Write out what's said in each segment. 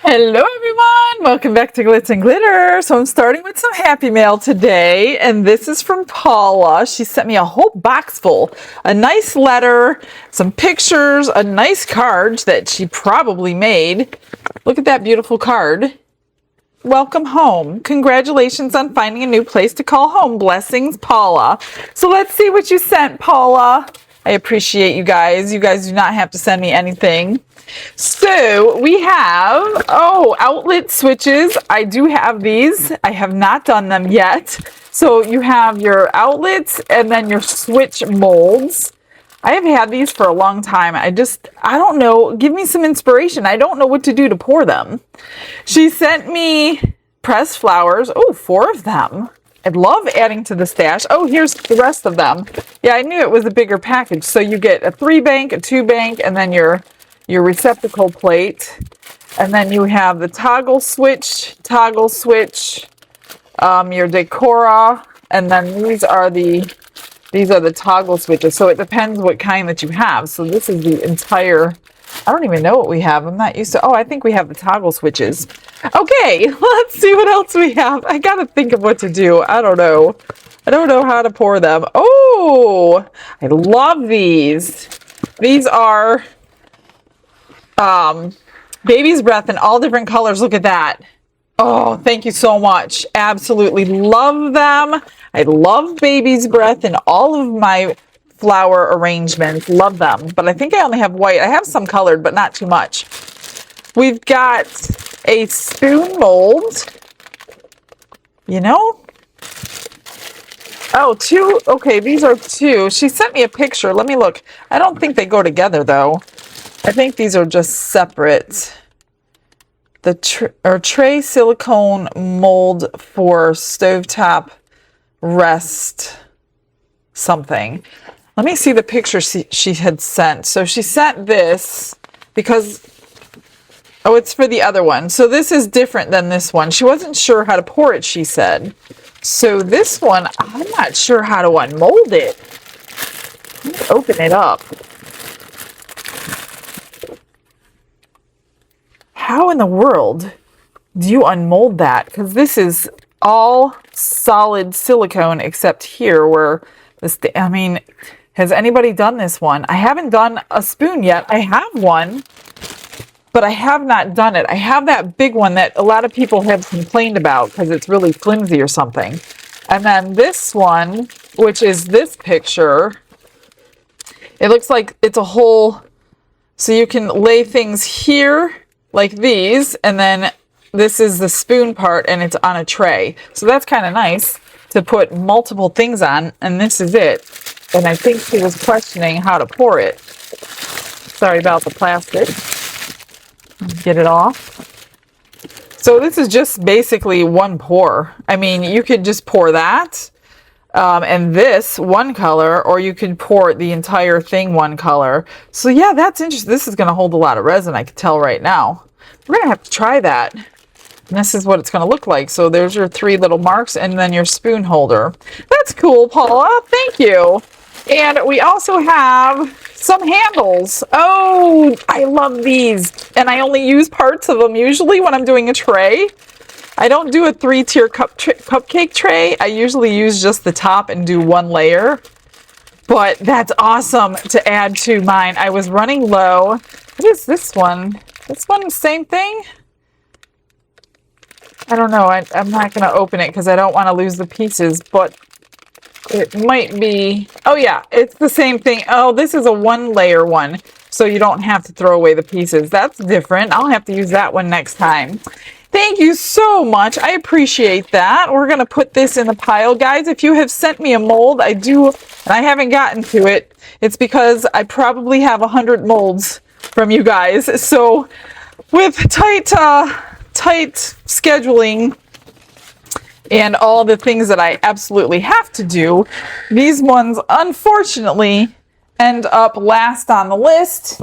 Hello everyone, welcome back to Glitz and Glitter. So I'm starting with some happy mail today, and this is from Paula. She sent me a whole box full, a nice letter, some pictures, a nice card that she probably made. Look at that beautiful card. Welcome home. Congratulations on finding a new place to call home. Blessings, Paula. So let's see what you sent, Paula. I appreciate you guys. You guys do not have to send me anything. So we have, outlet switches. I do have these. I have not done them yet. So you have your outlets and then your switch molds. I have had these for a long time. I don't know. Give me some inspiration. I don't know what to do to pour them. She sent me pressed flowers. Oh, 4 of them. I love adding to the stash. Oh, here's the rest of them. Yeah, I knew it was a bigger package. So you get a 3-bank, a 2-bank, and then your receptacle plate. And then you have the toggle switch, your decora, and then these are the toggle switches. So it depends what kind that you have. So this is the entire, I don't even know what we have. I'm not used to, I think we have the toggle switches. Okay, let's see what else we have. I gotta think of what to do. I don't know. I don't know how to pour them. Oh, I love these. These are baby's breath in all different colors. Look at that. Oh, thank you so much. Absolutely love them. I love baby's breath in all of my flower arrangements. Love them. But I think I only have white. I have some colored, but not too much. We've got a spoon mold. You know? Oh, 2. Okay, these are 2. She sent me a picture. Let me look. I don't think they go together, though. I think these are just separate. The tray silicone mold for stovetop rest something. Let me see the picture she had sent. So she sent this because, it's for the other one. So this is different than this one. She wasn't sure how to pour it, she said. So this one, I'm not sure how to unmold it. Let me open it up. How in the world do you unmold that? Because this is all solid silicone except here where this, has anybody done this one? I haven't done a spoon yet. I have one, but I have not done it. I have that big one that a lot of people have complained about because it's really flimsy or something. And then this one, which is this picture, it looks like it's a whole, so you can lay things here like these, and then this is the spoon part and it's on a tray. So that's kind of nice to put multiple things on, and this is it. And I think she was questioning how to pour it. Sorry about the plastic. Get it off. So this is just basically one pour. You could just pour that and this one color, or you could pour the entire thing one color. So yeah, that's interesting. This is going to hold a lot of resin, I can tell right now. We're going to have to try that. And this is what it's going to look like. So there's your 3 little marks and then your spoon holder. That's cool, Paula. Thank you. And we also have some handles. Oh, I love these. And I only use parts of them usually when I'm doing a tray. I don't do a 3-tier cupcake tray. I usually use just the top and do 1 layer. But that's awesome to add to mine. I was running low. What is this one? This one, same thing? I don't know. I'm not going to open it because I don't want to lose the pieces, but it might be. Oh, yeah, it's the same thing. Oh, this is a 1-layer one, so you don't have to throw away the pieces. That's different. I'll have to use that one next time. Thank you so much. I appreciate that. We're going to put this in the pile. Guys, if you have sent me a mold, I haven't gotten to it. It's because I probably have 100 molds from you guys. So with tight scheduling and all the things that I absolutely have to do, these ones unfortunately end up last on the list.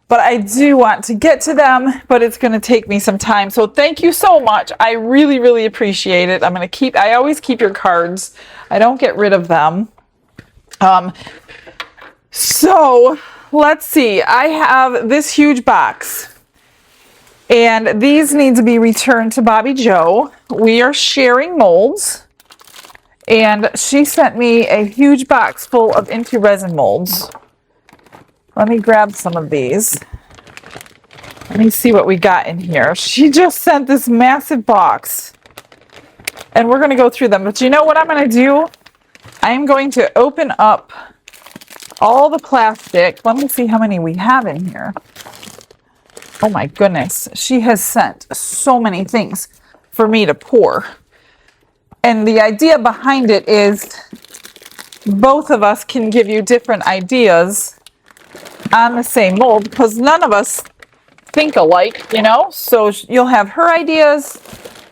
But I do want to get to them, but it's going to take me some time. So thank you so much. I really, really appreciate it. I always keep your cards. I don't get rid of them. So let's see. I have this huge box. And these need to be returned to Bobby Joe. We are sharing molds. And she sent me a huge box full of Into Resin molds. Let me grab some of these. Let me see what we got in here. She just sent this massive box. And we're going to go through them. But you know what I'm going to do? I am going to open up all the plastic. Let me see how many we have in here. Oh my goodness. She has sent so many things for me to pour. And the idea behind it is both of us can give you different ideas on the same mold because none of us think alike, you know? So you'll have her ideas.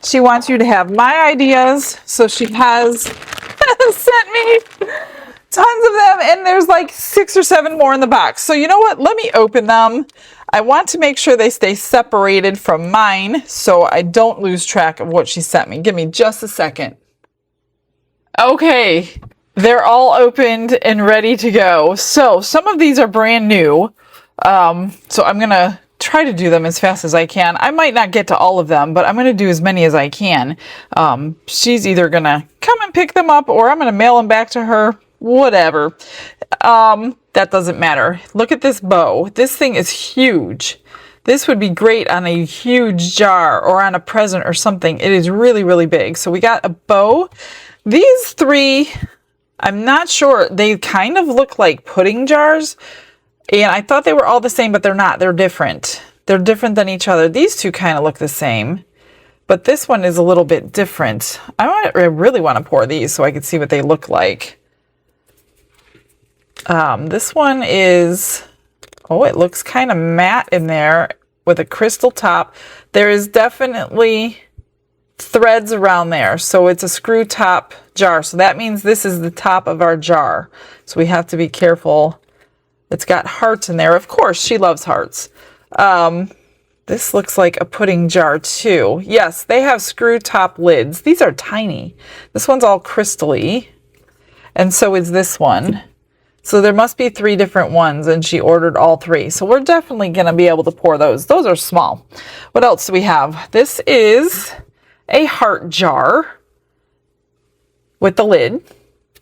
She wants you to have my ideas. So she has sent me tons of them, and there's like 6 or 7 more in the box. So you know what? Let me open them. I want to make sure they stay separated from mine so I don't lose track of what she sent me. Give me just a second. Okay, they're all opened and ready to go. So some of these are brand new. So I'm going to try to do them as fast as I can. I might not get to all of them, but I'm going to do as many as I can. She's either going to come and pick them up or I'm going to mail them back to her. Whatever. That doesn't matter. Look at this bow. This thing is huge. This would be great on a huge jar or on a present or something. It is really, really big. So we got a bow. These 3, I'm not sure. They kind of look like pudding jars. And I thought they were all the same, but they're not. They're different. They're different than each other. These 2 kind of look the same. But this one is a little bit different. I really want to pour these so I can see what they look like. This one is, oh, it looks kind of matte in there with a crystal top. There is definitely threads around there. So it's a screw top jar. So that means this is the top of our jar. So we have to be careful. It's got hearts in there. Of course, she loves hearts. This looks like a pudding jar too. Yes, they have screw top lids. These are tiny. This one's all crystally. And so is this one. So there must be 3 different ones, and she ordered all 3. So we're definitely going to be able to pour those. Those are small. What else do we have? This is a heart jar with the lid.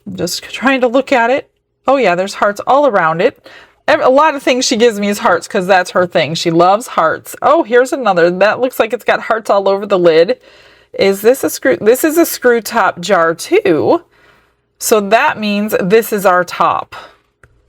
I'm just trying to look at it. Oh yeah, there's hearts all around it. A lot of things she gives me is hearts because that's her thing. She loves hearts. Oh, here's another. That looks like it's got hearts all over the lid. Is this a screw? This is a screw top jar too. So that means this is our top.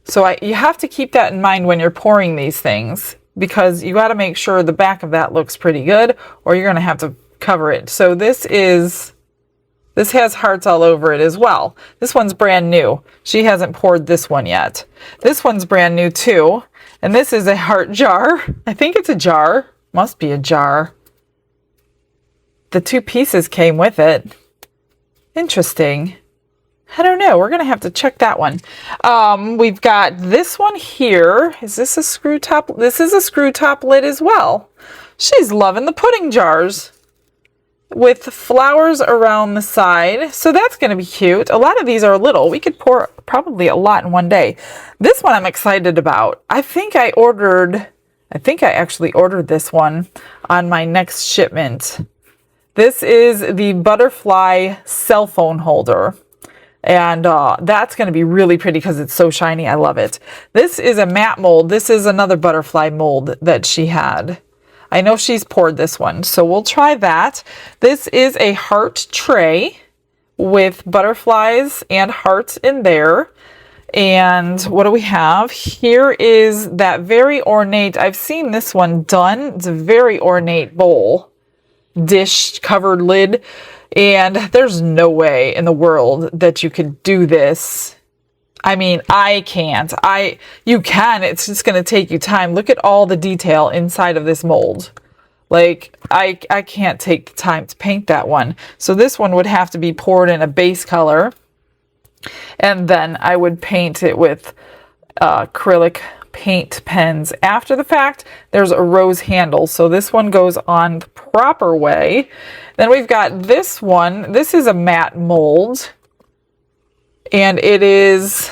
So you have to keep that in mind when you're pouring these things because you got to make sure the back of that looks pretty good or you're going to have to cover it. So this has hearts all over it as well. This one's brand new. She hasn't poured this one yet. This one's brand new too. And this is a heart jar. I think it's a jar. Must be a jar. The 2 pieces came with it. Interesting. I don't know. We're going to have to check that one. We've got this one here. Is this a screw top? This is a screw top lid as well. She's loving the pudding jars with flowers around the side. So that's going to be cute. A lot of these are little. We could pour probably a lot in one day. This one I'm excited about. I think I actually ordered this one on my next shipment. This is the butterfly cell phone holder. And that's going to be really pretty because it's so shiny. I love it. This is a matte mold. This is another butterfly mold that she had. I know she's poured this one, so we'll try that. This is a heart tray with butterflies and hearts in there. And what do we have? Here is that very ornate, I've seen this one done. It's a very ornate bowl, dish covered lid. And there's no way in the world that you could do this. I mean, I can't. You can. It's just going to take you time. Look at all the detail inside of this mold. Like, I can't take the time to paint that one. So this one would have to be poured in a base color. And then I would paint it with acrylic paint pens. After the fact, there's a rose handle. So this one goes on the proper way. Then we've got this one. This is a matte mold. And it is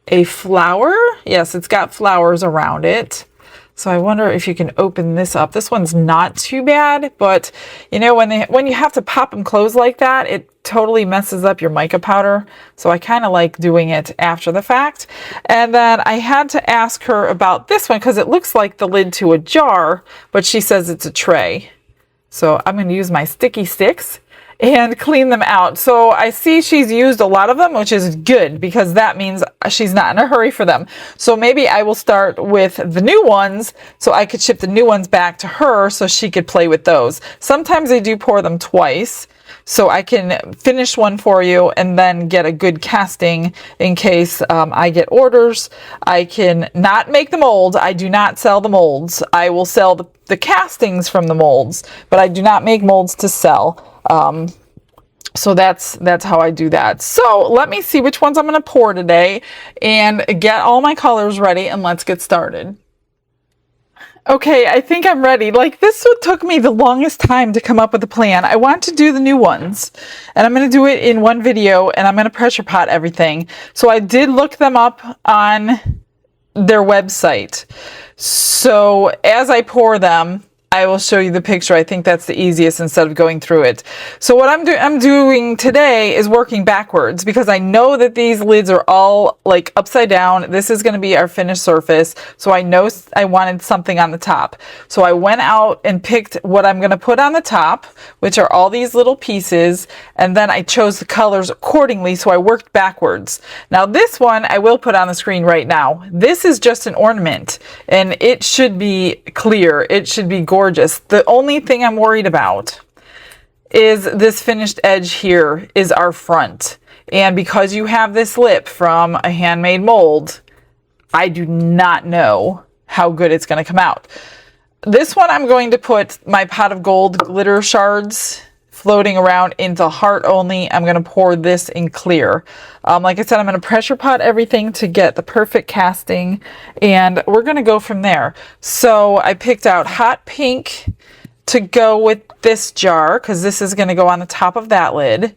a flower. Yes, it's got flowers around it. So I wonder if you can open this up. This one's not too bad, but you know, when you have to pop them closed like that, it totally messes up your mica powder. So I kind of like doing it after the fact. And then I had to ask her about this one because it looks like the lid to a jar, but she says it's a tray. So I'm going to use my sticky sticks and clean them out. So I see she's used a lot of them, which is good because that means she's not in a hurry for them. So maybe I will start with the new ones so I could ship the new ones back to her so she could play with those. Sometimes I do pour them twice so I can finish one for you and then get a good casting in case I get orders. I can not make the mold. I do not sell the molds. I will sell the castings from the molds, but I do not make molds to sell. So that's how I do that. So let me see which ones I'm going to pour today and get all my colors ready, and let's get started. Okay, I think I'm ready. Like, this took me the longest time to come up with a plan. I want to do the new ones, and I'm going to do it in one video, and I'm going to pressure pot everything. So I did look them up on their website. So as I pour them, I will show you the picture. I think that's the easiest instead of going through it. So what I'm doing today is working backwards because I know that these lids are all like upside down. This is going to be our finished surface. So I know I wanted something on the top. So I went out and picked what I'm going to put on the top, which are all these little pieces. And then I chose the colors accordingly. So I worked backwards. Now this one I will put on the screen right now. This is just an ornament and it should be clear. It should be gorgeous. The only thing I'm worried about is this finished edge here is our front. And because you have this lip from a handmade mold, I do not know how good it's going to come out. This one I'm going to put my pot of gold glitter shards floating around into heart only. I'm going to pour this in clear. Like I said, I'm going to pressure pot everything to get the perfect casting, and we're going to go from there. So I picked out hot pink to go with this jar because this is going to go on the top of that lid.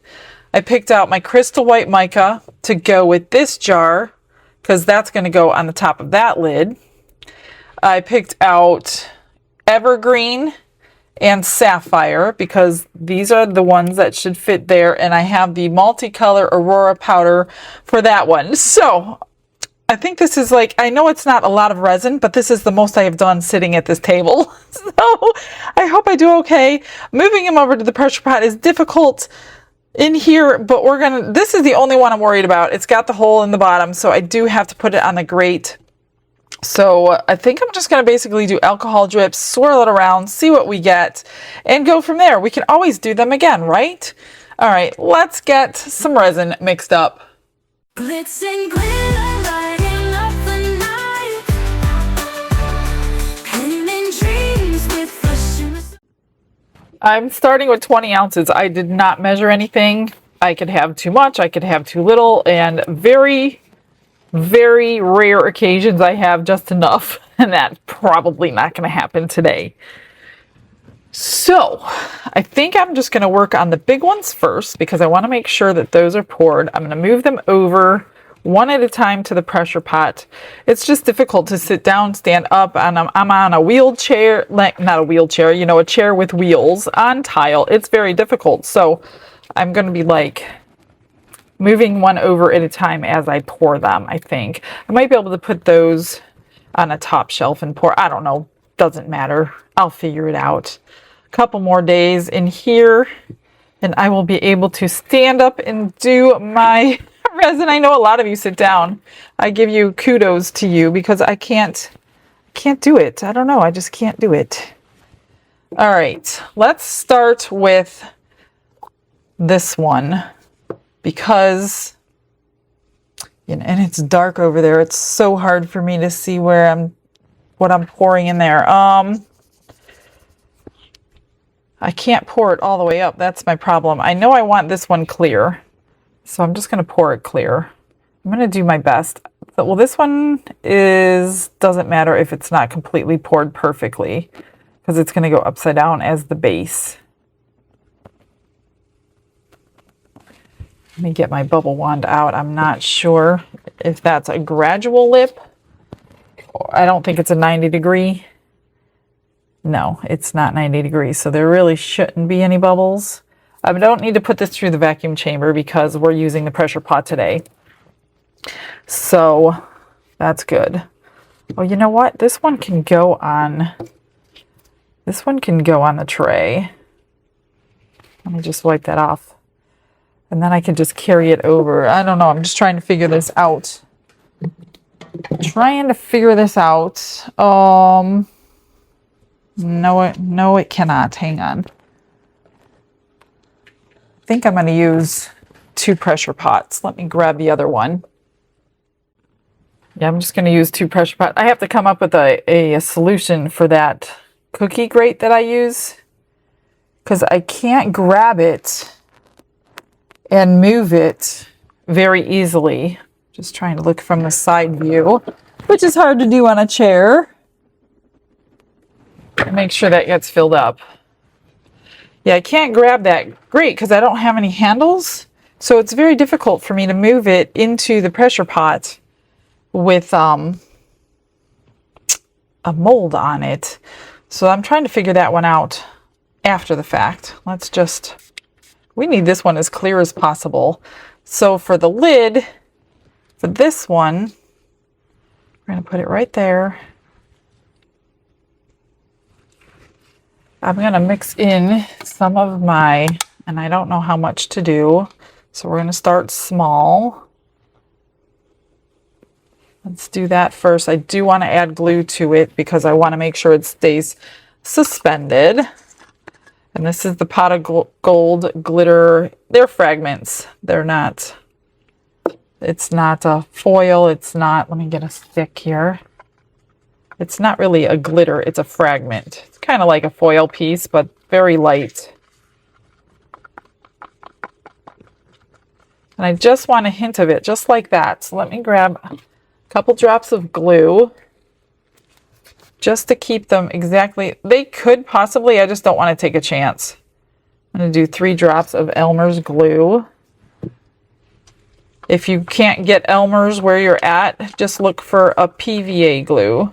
I picked out my crystal white mica to go with this jar because that's going to go on the top of that lid. I picked out evergreen and sapphire because these are the ones that should fit there, and I have the multicolor Aurora powder for that one. So I think this is like, I know it's not a lot of resin, but this is the most I have done sitting at this table. So I hope I do okay. Moving them over to the pressure pot is difficult in here, but this is the only one I'm worried about. It's got the hole in the bottom, so I do have to put it on the grate. So I think I'm just going to basically do alcohol drips, swirl it around, see what we get, and go from there. We can always do them again, right? All right, let's get some resin mixed up. Glitz and glitter, lighting up the night. Painting dreams with the shoes. I'm starting with 20 ounces. I did not measure anything. I could have too much, I could have too little, and very rare occasions I have just enough, and that's probably not going to happen today. So I think I'm just going to work on the big ones first because I want to make sure that those are poured. I'm going to move them over one at a time to the pressure pot. It's just difficult to sit down, stand up, and I'm on a wheelchair, like not a wheelchair, you know, a chair with wheels on tile. It's very difficult. So I'm going to be like moving one over at a time as I pour them, I think. I might be able to put those on a top shelf and pour. I don't know. Doesn't matter. I'll figure it out. A couple more days in here, and I will be able to stand up and do my resin. I know a lot of you sit down. I give you kudos to you because I can't do it. I don't know. I just can't do it. All right. Let's start with this one. Because, you know, and it's dark over there. It's so hard for me to see what I'm pouring in there. I can't pour it all the way up. That's my problem. I know I want this one clear, so I'm just going to pour it clear. I'm going to do my best. Well, this one doesn't matter if it's not completely poured perfectly because it's going to go upside down as the base. Let me get my bubble wand out. I'm not sure if that's a gradual lip I don't think it's a 90 degree. No, it's not 90 degrees, so there really shouldn't be any bubbles. I don't need to put this through the vacuum chamber because we're using the pressure pot today. So that's good. Oh, you know what? This one can go on the tray. Let me just wipe that off. And then I can just carry it over. I don't know. I'm just trying to figure this out. No, it cannot. Hang on. I think I'm going to use 2 pressure pots. Let me grab the other one. Yeah, I'm just going to use 2 pressure pots. I have to come up with a solution for that cookie grate that I use, because I can't grab it and move it very easily. Just trying to look from the side view, which is hard to do on a chair. Make sure that gets filled up. Yeah, I can't grab that grate because I don't have any handles. So it's very difficult for me to move it into the pressure pot with a mold on it. So I'm trying to figure that one out after the fact. We need this one as clear as possible. So for the lid, for this one, we're going to put it right there. I'm going to mix in some of and I don't know how much to do, so we're going to start small. Let's do that first. I do want to add glue to it because I want to make sure it stays suspended. And this is the pot of gold glitter. They're fragments. It's not a foil. Let me get a stick here. It's not really a glitter, it's a fragment. It's kind of like a foil piece, but very light. And I just want a hint of it, just like that. So let me grab a couple drops of glue, just to keep them exactly. They could possibly, I just don't want to take a chance. I'm going to do 3 drops of Elmer's glue. If you can't get Elmer's where you're at, just look for a PVA glue.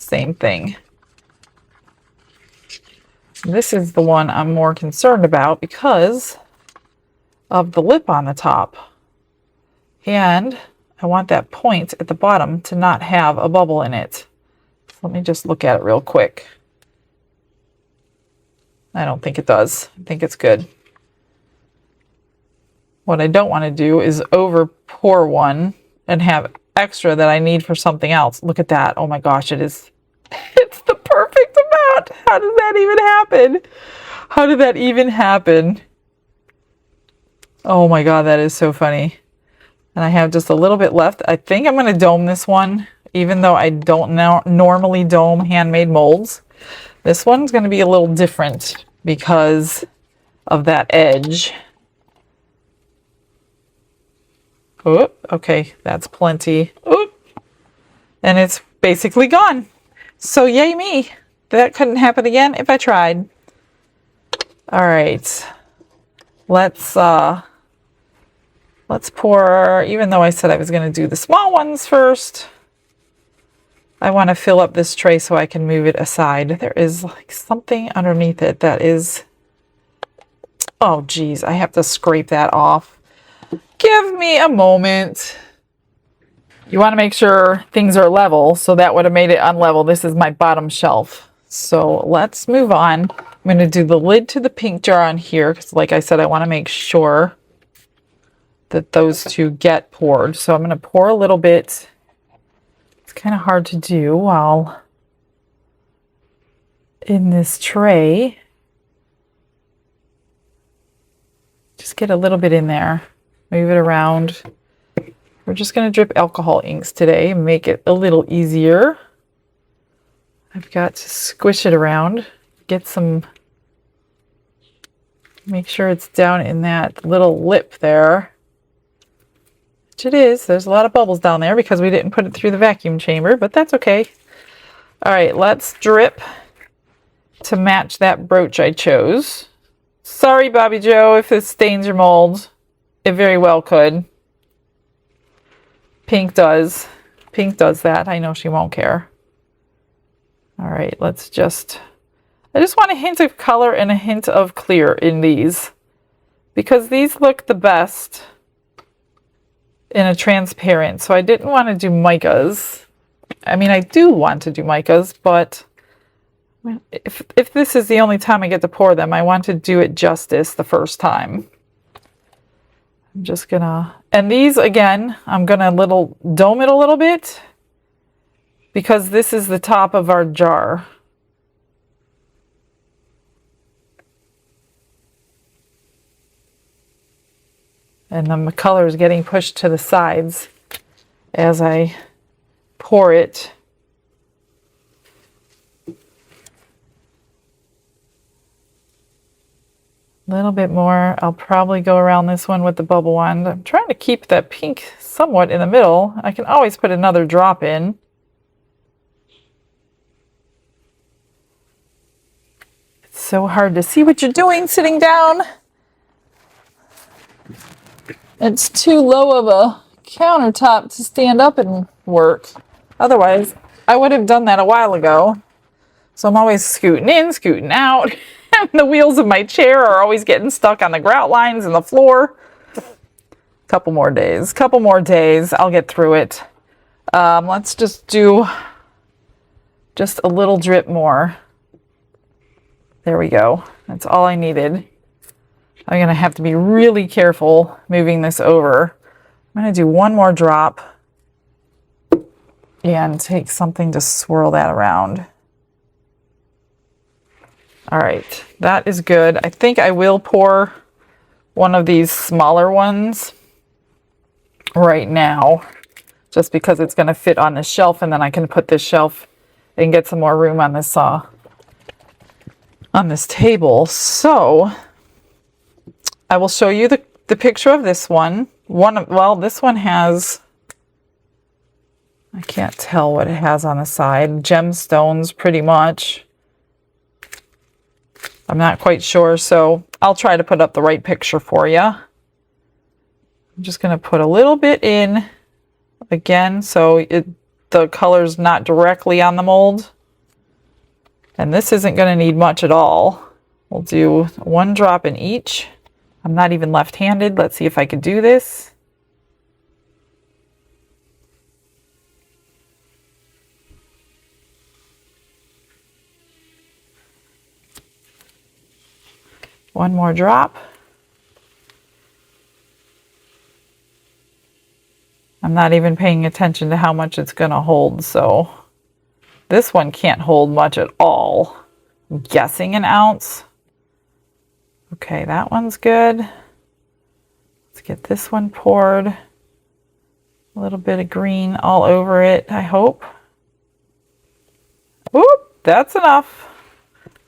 Same thing. This is the one I'm more concerned about because of the lip on the top. And I want that point at the bottom to not have a bubble in it. Let me just look at it real quick. I don't think it does. I think it's good. What I don't want to do is over pour one and have extra that I need for something else. Look at that. Oh my gosh, it's the perfect amount. How did that even happen? How did that even happen? Oh my god, that is so funny. And I have just a little bit left. I think I'm going to dome this one, even though I don't normally dome handmade molds. This one's going to be a little different because of that edge. Oh, okay, that's plenty. Oh, and it's basically gone. So yay me. That couldn't happen again if I tried. All right. Let's pour, even though I said I was going to do the small ones first, I want to fill up this tray so I can move it aside. There is like something underneath it that is, oh geez, I have to scrape that off. Give me a moment. You want to make sure things are level, so that would have made it unlevel. This is my bottom shelf. So let's move on. I'm going to do the lid to the pink jar on here because like I said, I want to make sure that those two get poured. So I'm going to pour a little bit. It's kind of hard to do while in this tray. Just get a little bit in there. Move it around. We're just going to drip alcohol inks today and make it a little easier. I've got to squish it around, get some, make sure it's down in that little lip there. Which it is. There's a lot of bubbles down there because we didn't put it through the vacuum chamber, but that's okay. All right, let's drip to match that brooch I chose. Sorry, Bobby Joe, if this stains your mold. It very well could. Pink does. Pink does that. I know she won't care. All right, let's just... I just want a hint of color and a hint of clear in these, because these look the best in a transparent. So I didn't want to do micas. I mean, I do want to do micas, but if this is the only time I get to pour them, I want to do it justice the first time. I'm just gonna, and these again, I'm gonna dome it a little bit because this is the top of our jar. And the color is getting pushed to the sides as I pour it. A little bit more. I'll probably go around this one with the bubble wand. I'm trying to keep that pink somewhat in the middle. I can always put another drop in. It's so hard to see what you're doing sitting down. It's too low of a countertop to stand up and work. Otherwise, I would have done that a while ago. So I'm always scooting in, scooting out. The wheels of my chair are always getting stuck on the grout lines in the floor. Couple more days, I'll get through it. Let's just do just a little drip more. There we go. That's all I needed. I'm going to have to be really careful moving this over. I'm going to do one more drop and take something to swirl that around. All right, that is good. I think I will pour one of these smaller ones right now, just because it's going to fit on this shelf, and then I can put this shelf and get some more room on this table. So I will show you the picture of this one. Well, this one has, I can't tell what it has on the side. Gemstones, pretty much. I'm not quite sure, so I'll try to put up the right picture for you. I'm just going to put a little bit in again, so the color's not directly on the mold. And this isn't going to need much at all. We'll do one drop in each. I'm not even left-handed. Let's see if I could do this. One more drop. I'm not even paying attention to how much it's going to hold, so this one can't hold much at all. I'm guessing an ounce. Okay, that one's good. Let's get this one poured. A little bit of green all over it, I hope. Whoop, that's enough.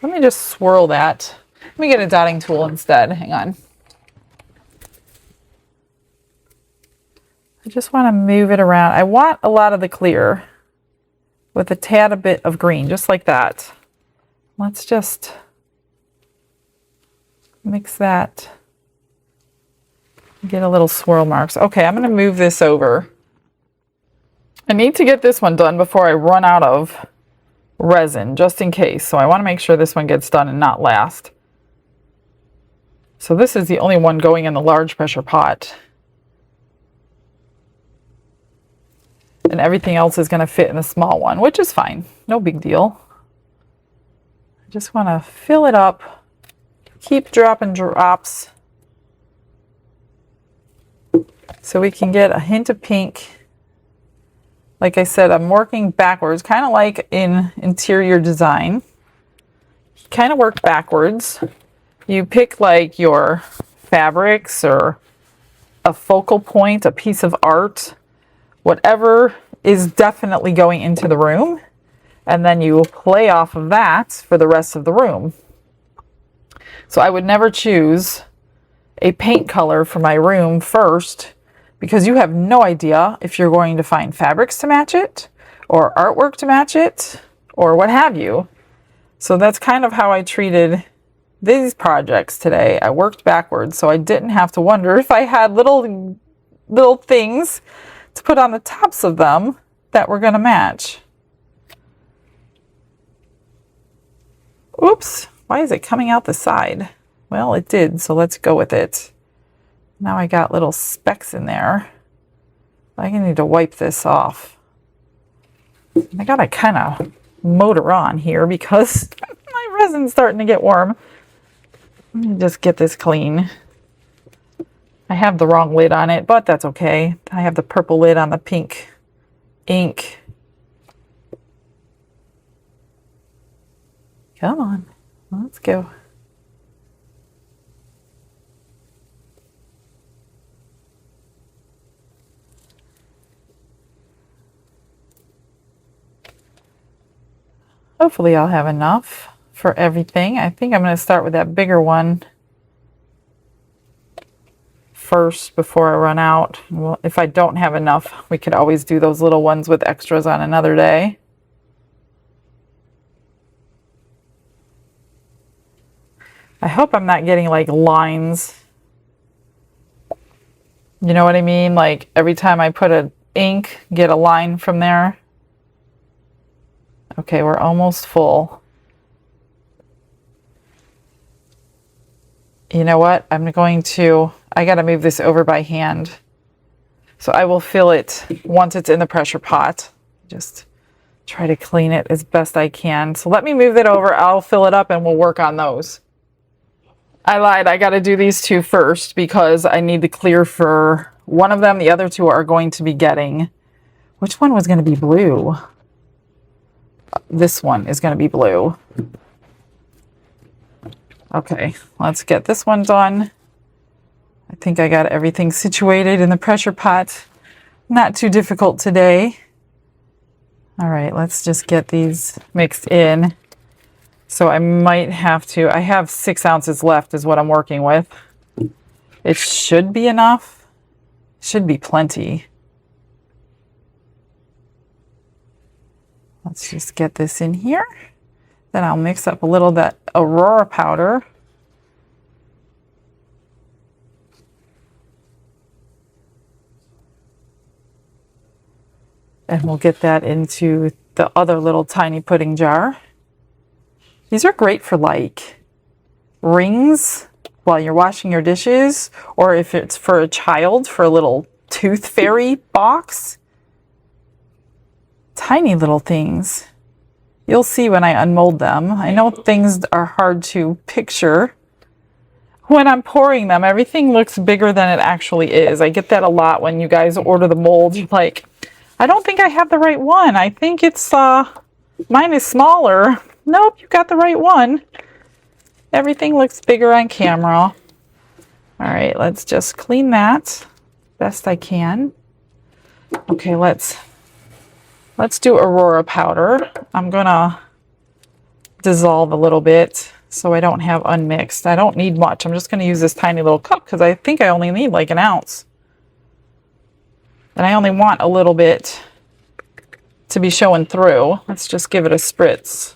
Let me just swirl that. Let me get a dotting tool instead. Hang on. I just want to move it around. I want a lot of the clear with a tad a bit of green, just like that. Let's just mix that. Get a little swirl marks. Okay, I'm going to move this over. I need to get this one done before I run out of resin, just in case. So I want to make sure this one gets done and not last. So this is the only one going in the large pressure pot. And everything else is going to fit in the small one, which is fine. No big deal. I just want to fill it up. Keep dropping drops so we can get a hint of pink. Like I said, I'm working backwards, kind of like in interior design. Kind of work backwards. You pick like your fabrics or a focal point, a piece of art, whatever is definitely going into the room, and then you play off of that for the rest of the room. So I would never choose a paint color for my room first, because you have no idea if you're going to find fabrics to match it or artwork to match it or what have you. So that's kind of how I treated these projects today. I worked backwards so I didn't have to wonder if I had little things to put on the tops of them that were going to match. Oops, why is it coming out the side? Well, it did, so let's go with it. Now I got little specks in there. I need to wipe this off. I gotta kind of motor on here because my resin's starting to get warm. Let me just get this clean. I have the wrong lid on it, but that's okay. I have the purple lid on the pink ink. Come on, let's go. Hopefully I'll have enough for everything. I think I'm going to start with that bigger one first before I run out. Well, if I don't have enough, we could always do those little ones with extras on another day. I hope I'm not getting like lines. You know what I mean? Like every time I put an ink, get a line from there. Okay, we're almost full. You know what? I got to move this over by hand. So I will fill it once it's in the pressure pot. Just try to clean it as best I can. So let me move it over. I'll fill it up and we'll work on those. I lied. I got to do these two first because I need to clear for one of them. The other two are going to be getting. Which one was going to be blue? This one is going to be blue. Okay, let's get this one done. I think I got everything situated in the pressure pot. Not too difficult today. All right, let's just get these mixed in. So I might have to, I have 6 ounces left is what I'm working with. It should be enough. Should be plenty. Let's just get this in here. Then I'll mix up a little of that Aurora powder. And we'll get that into the other little tiny pudding jar. These are great for like rings while you're washing your dishes, or if it's for a child, for a little tooth fairy box. Tiny little things. You'll see when I unmold them. I know things are hard to picture. When I'm pouring them, everything looks bigger than it actually is. I get that a lot when you guys order the mold. You're like, I don't think I have the right one. I think it's, mine is smaller. Nope, you got the right one. Everything looks bigger on camera. All right, let's just clean that best I can. Okay, let's do Aurora powder. I'm gonna dissolve a little bit so I don't have unmixed. I don't need much. I'm just gonna use this tiny little cup because I think I only need like 1 ounce. And I only want a little bit to be showing through. Let's just give it a spritz.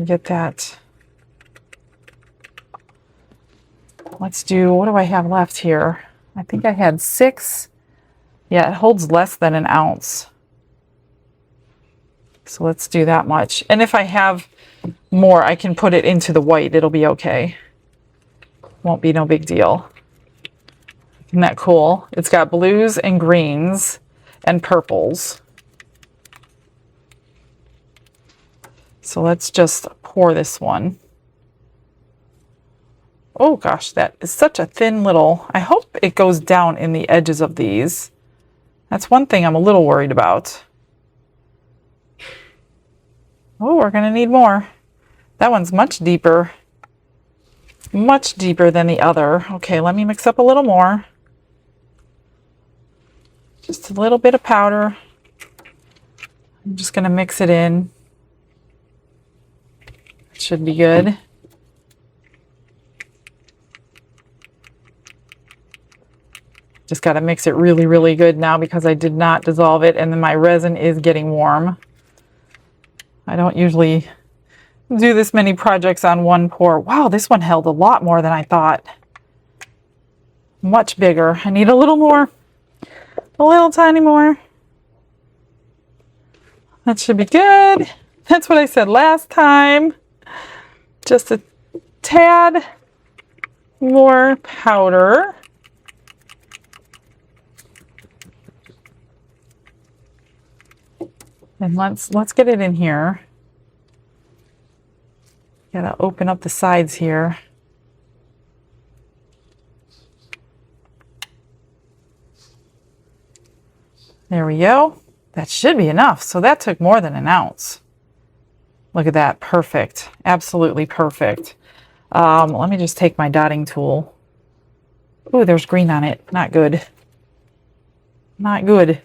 Get that. Let's do, what do I have left here? I think I had 6. Yeah, it holds less than 1 ounce. So let's do that much. And if I have more, I can put it into the white. It'll be okay. Won't be no big deal. Isn't that cool? It's got blues and greens and purples. So let's just pour this one. Oh gosh, that is such a thin little, I hope it goes down in the edges of these. That's one thing I'm a little worried about. Oh, we're gonna need more. That one's much deeper than the other. Okay, let me mix up a little more. Just a little bit of powder. I'm just gonna mix it in. It should be good. Just got to mix it really, really good now because I did not dissolve it and then my resin is getting warm. I don't usually do this many projects on one pour. Wow, this one held a lot more than I thought. Much bigger. I need a little more. A little tiny more. That should be good. That's what I said last time. Just a tad more powder. And let's get it in here. Gotta open up the sides here. There we go. That should be enough. So that took more than an ounce. Look at that. Perfect. Absolutely perfect. Let me just take my dotting tool. Ooh, there's green on it. Not good. Not good.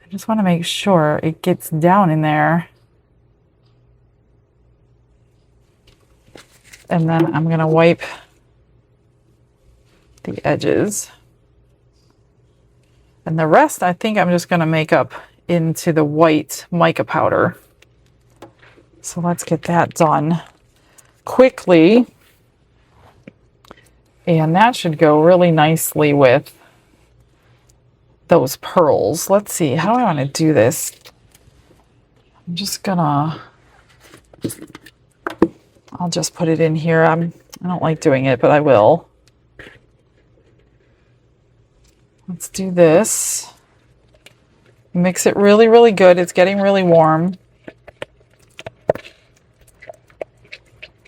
I just want to make sure it gets down in there. And then I'm going to wipe the edges. And the rest, I think I'm just going to make up into the white mica powder. So let's get that done quickly. And that should go really nicely with those pearls. Let's see, how do I want to do this? I'm just gonna, I'll just put it in here. I don't like doing it, but I will. Let's do this. Mix it really, really good. It's getting really warm.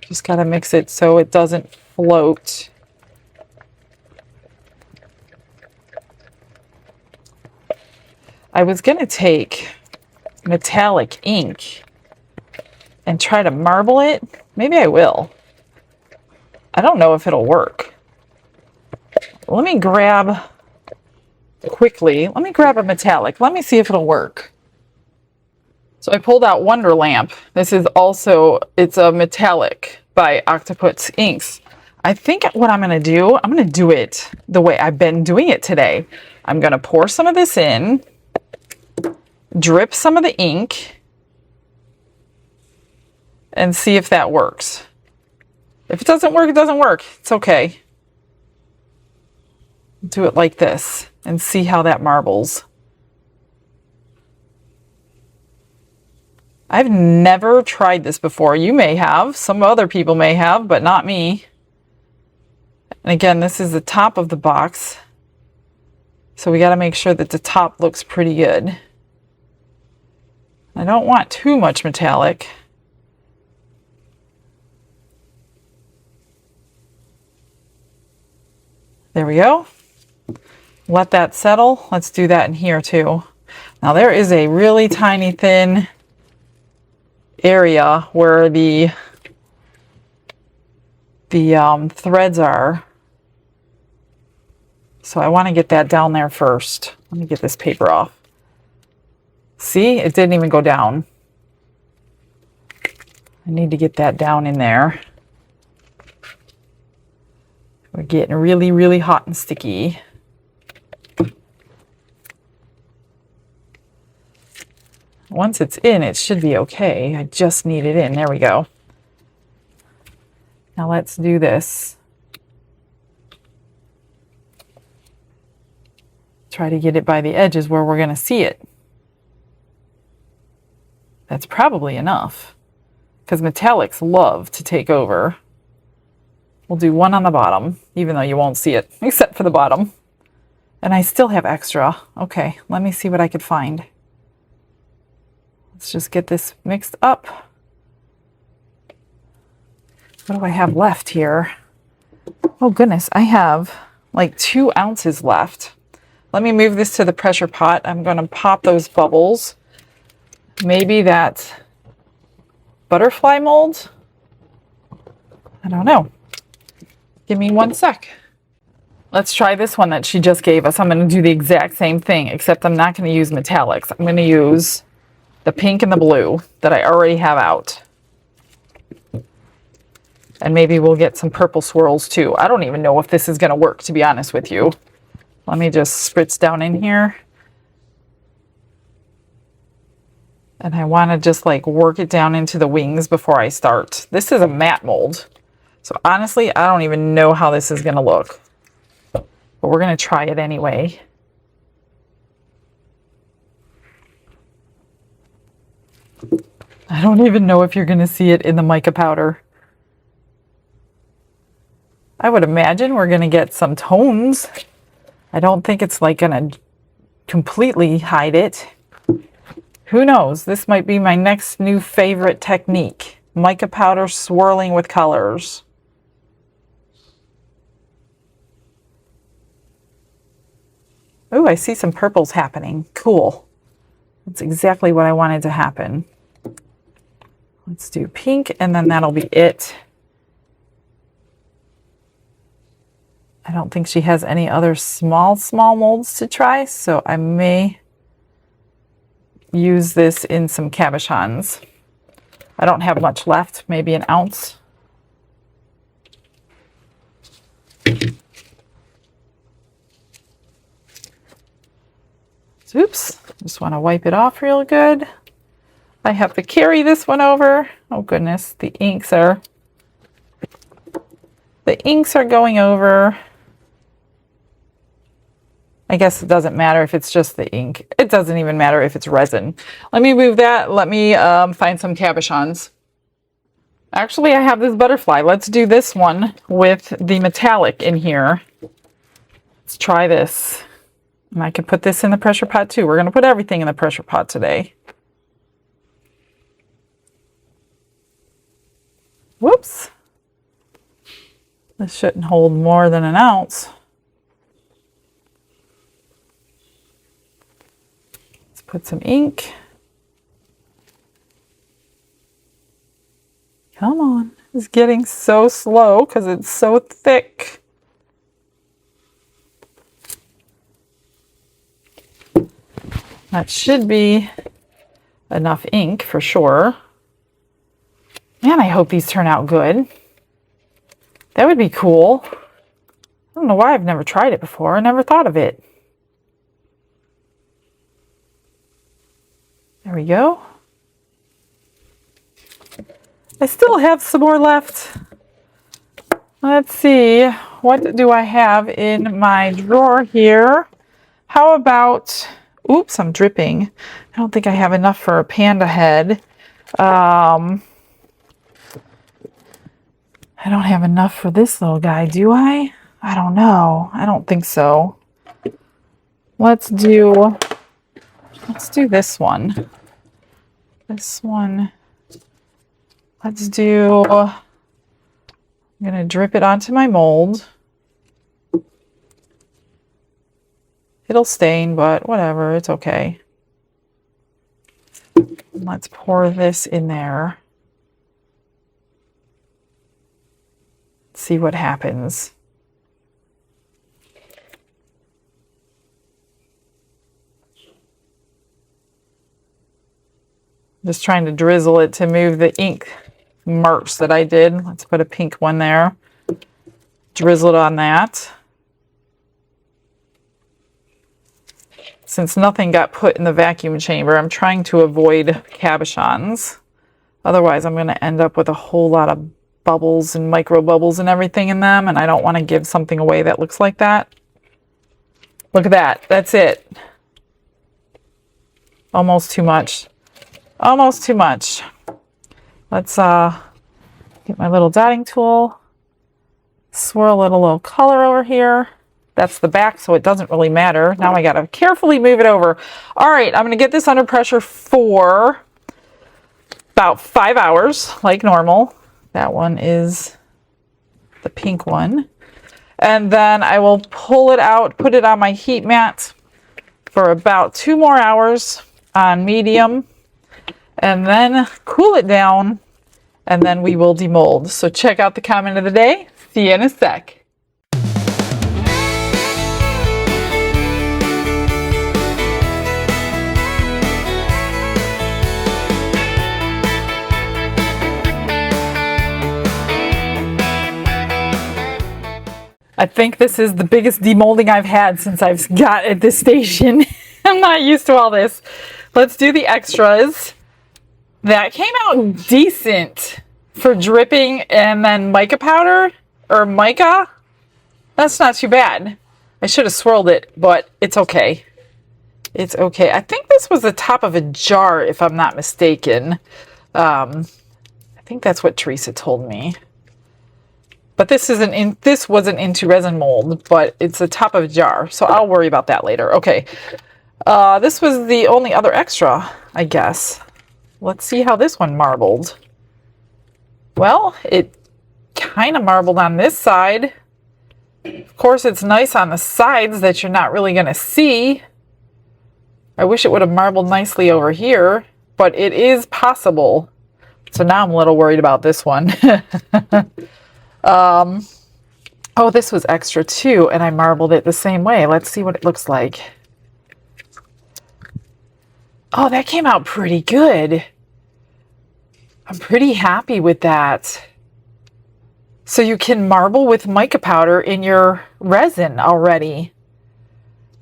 Just got to mix it so it doesn't float. I was going to take metallic ink and try to marble it. Maybe I will. I don't know if it'll work. Let me grab quickly. Let me grab a metallic. Let me see if it'll work. So I pulled out Wonder Lamp. This is also, it's a metallic by Octopus Inks. I think what I'm going to do, I'm going to do it the way I've been doing it today. I'm going to pour some of this in, drip some of the ink, and see if that works. If it doesn't work, it doesn't work. It's okay. Do it like this and see how that marbles. I've never tried this before. You may have, some other people may have, but not me. And again, this is the top of the box. So we got to make sure that the top looks pretty good. I don't want too much metallic. There we go. Let that settle. Let's do that in here too. Now there is a really tiny thin area where the threads are. So I want to get that down there first. Let me get this paper off. See, it didn't even go down. I need to get that down in there. We're getting really, really hot and sticky. Once it's in, it should be okay. I just need it in. There we go. Now let's do this. Try to get it by the edges where we're going to see it. That's probably enough, because metallics love to take over. We'll do one on the bottom, even though you won't see it, except for the bottom. And I still have extra. Okay, let me see what I could find. Let's just get this mixed up. What do I have left here? Oh goodness, I have like 2 ounces left. Let me move this to the pressure pot. I'm going to pop those bubbles. Maybe that butterfly mold? I don't know. Give me 1 sec. Let's try this one that she just gave us. I'm going to do the exact same thing, except I'm not going to use metallics. I'm going to use the pink and the blue that I already have out. And maybe we'll get some purple swirls too. I don't even know if this is going to work, to be honest with you. Let me just spritz down in here. And I want to just like work it down into the wings before I start. This is a matte mold. So honestly, I don't even know how this is going to look. But we're going to try it anyway. I don't even know if you're going to see it in the mica powder. I would imagine we're going to get some tones. I don't think it's like going to completely hide it. Who knows? This might be my next new favorite technique. Mica powder swirling with colors. Oh, I see some purples happening. Cool. That's exactly what I wanted to happen. Let's do pink, and then that'll be it. I don't think she has any other small molds to try, so I may use this in some cabochons. I don't have much left, maybe an ounce. Oops, just want to wipe it off real good. I have to carry this one over. Oh goodness, the inks are going over. I guess it doesn't matter if it's just the ink. It doesn't even matter if it's resin. Let me move that. Let me find some cabochons. Actually, I have this butterfly. Let's do this one with the metallic in here. Let's try this. And I can put this in the pressure pot too. We're going to put everything in the pressure pot today. Whoops. This shouldn't hold more than an ounce. Let's put some ink. Come on. It's getting so slow because it's so thick. That should be enough ink for sure. Man, I hope these turn out good. That would be cool. I don't know why I've never tried it before. I never thought of it. There we go. I still have some more left. Let's see. What do I have in my drawer here? How about... Oops, I'm dripping. I don't think I have enough for a panda head. I don't have enough for this little guy, do I? I don't know. I don't think so. Let's do this one. This one. Let's do... I'm going to drip it onto my mold. It'll stain, but whatever, it's okay. Let's pour this in there. See what happens. Just trying to drizzle it to move the ink marks that I did. Let's put a pink one there. Drizzle it on that. Since nothing got put in the vacuum chamber, I'm trying to avoid cabochons. Otherwise, I'm going to end up with a whole lot of bubbles and micro bubbles and everything in them, and I don't want to give something away that looks like that. Look at that. That's it. Almost too much. Almost too much. Let's get my little dotting tool. Swirl it a little color over here. That's the back, so it doesn't really matter. Now I gotta carefully move it over. All right, I'm gonna get this under pressure for about 5 hours, like normal. That one is the pink one. And then I will pull it out, put it on my heat mat for about 2 more hours on medium, and then cool it down, and then we will demold. So check out the comment of the day. See you in a sec. I think this is the biggest demolding I've had since I've got at this station. I'm not used to all this. Let's do the extras. That came out decent for dripping and then mica powder or mica. That's not too bad. I should have swirled it, but it's okay. It's okay. I think this was the top of a jar, if I'm not mistaken. I think that's what Teresa told me. But this wasn't into resin mold, but it's the top of a jar, so I'll worry about that later. Okay. This was the only other extra, I guess. Let's see how this one marbled. Well, it kind of marbled on this side. Of course, it's nice on the sides that you're not really going to see. I wish it would have marbled nicely over here, but it is possible. So now I'm a little worried about this one. Oh, this was extra too, and I marbled it the same way. Let's see what it looks like. Oh, that came out pretty good. I'm pretty happy with that. So you can marble with mica powder in your resin already.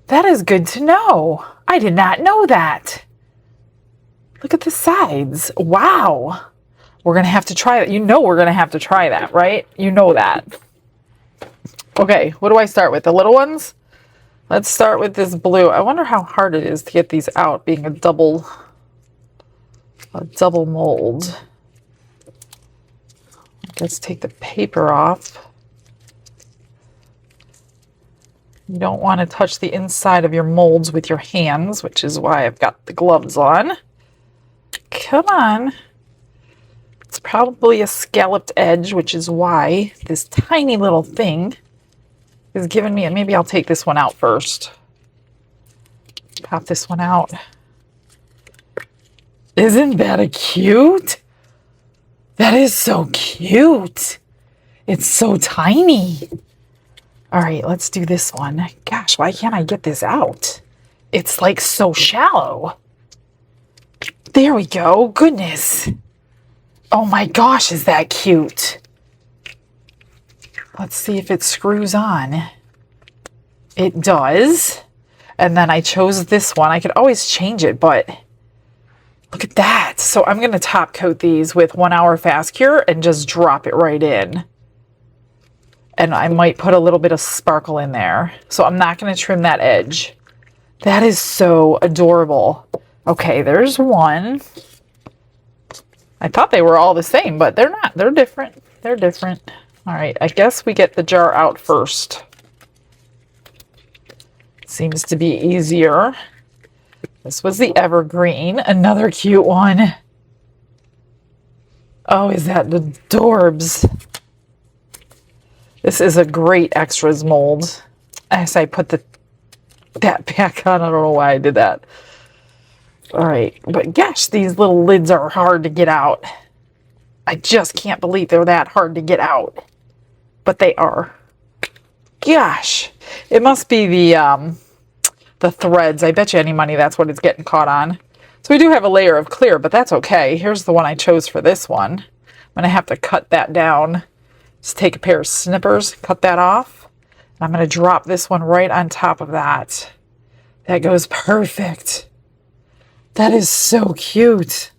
That is good to know. I did not know that. Look at the sides. Wow. We're going to have to try that. You know we're going to have to try that, right? You know that. Okay, what do I start with? The little ones? Let's start with this blue. I wonder how hard it is to get these out, being a double mold. Let's take the paper off. You don't want to touch the inside of your molds with your hands, which is why I've got the gloves on. Come on. It's probably a scalloped edge, which is why this tiny little thing is giving me, maybe I'll take this one out first. Pop this one out. Isn't that a cute? That is so cute. It's so tiny. All right, let's do this one. Gosh, why can't I get this out? It's like so shallow. There we go. Goodness. Oh my gosh, is that cute? Let's see if it screws on. It does. And then I chose this one. I could always change it, but look at that. So I'm going to top coat these with 1 hour fast cure and just drop it right in. And I might put a little bit of sparkle in there. So I'm not going to trim that edge. That is so adorable. Okay, there's one. I thought they were all the same, but they're not. They're different. They're different. All right, I guess we get the jar out first. Seems to be easier. This was the evergreen, another cute one. Oh, is that the adorbs? This is a great extras mold. As I put that back on, I don't know why I did that. All right, but gosh, these little lids are hard to get out. I just can't believe they're that hard to get out, but they are. Gosh, it must be the threads. I bet you any money that's what it's getting caught on. So we do have a layer of clear, but that's okay. Here's the one I chose for this one. I'm gonna have to cut that down. Just take a pair of snippers, cut that off. And I'm gonna drop this one right on top of that. That goes perfect. That is so cute.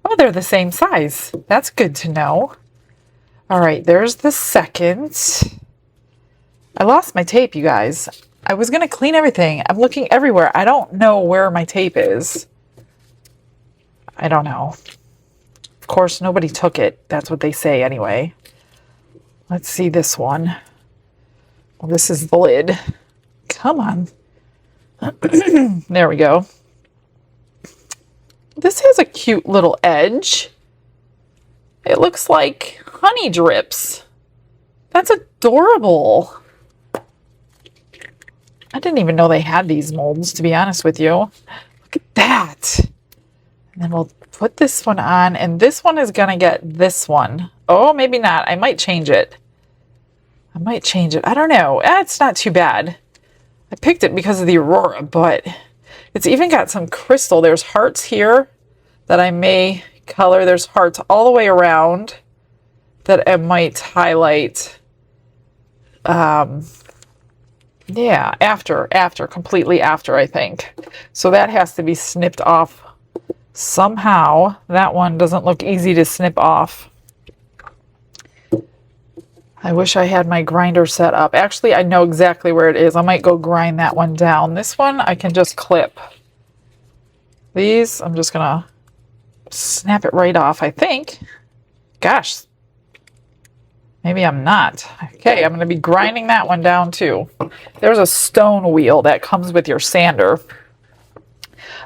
Oh, they're the same size. That's good to know. All right, there's the second. I lost my tape, you guys. I was going to clean everything. I'm looking everywhere. I don't know where my tape is. I don't know. Of course, nobody took it. That's what they say anyway. Let's see this one. Well, this is the lid. Come on. There we go. This has a cute little edge. It looks like honey drips. That's adorable. I didn't even know they had these molds, to be honest with you. Look at that. And then we'll put this one on, and this one is going to get this one. Oh, maybe not. I might change it. I might change it. I don't know. It's not too bad. I picked it because of the Aurora, but it's even got some crystal. There's hearts here that I may color. There's hearts all the way around that I might highlight. Yeah, completely after, I think. So that has to be snipped off somehow. That one doesn't look easy to snip off. I wish I had my grinder set up. Actually, I know exactly where it is. I might go grind that one down. This one I can just clip. These, I'm just gonna snap it right off, I think. Gosh, maybe I'm not. Okay, I'm gonna be grinding that one down too. There's a stone wheel that comes with your sander.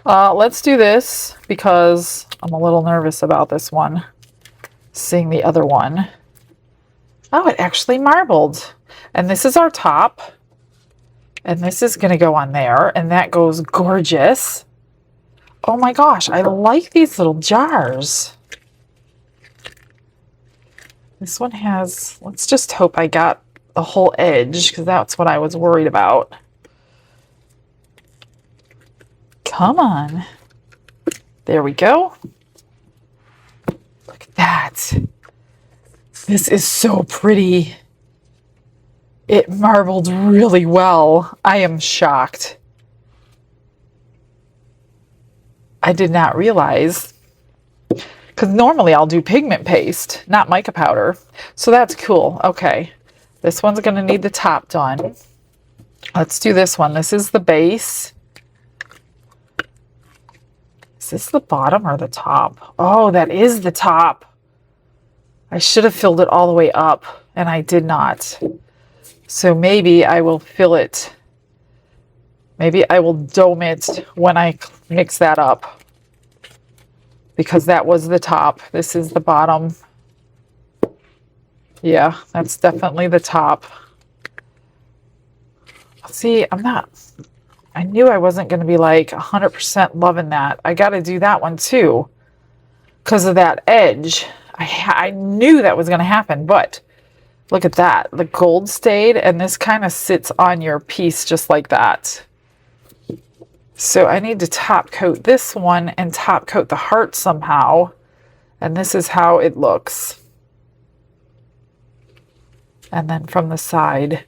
Let's do this because I'm a little nervous about this one. Seeing the other one. Oh, it actually marbled. And this is our top. And this is going to go on there. And that goes gorgeous. Oh my gosh, I like these little jars. This one has, let's just hope I got the whole edge because that's what I was worried about. Come on. There we go. Look at that. This is so pretty. It marbled really well. I am shocked. I did not realize, because normally I'll do pigment paste, not mica powder. So that's cool. Okay. This one's going to need the top done. Let's do this one. This is the base. Is this the bottom or the top? Oh, that is the top. I should have filled it all the way up, and I did not. So maybe I will fill it. Maybe I will dome it when I mix that up. Because that was the top. This is the bottom. Yeah, that's definitely the top. See, I knew I wasn't going to be like 100% loving that. I got to do that one too. Because of that edge. I knew that was going to happen, but look at that. The gold stayed, and this kind of sits on your piece just like that. So I need to top coat this one and top coat the heart somehow. And this is how it looks. And then from the side.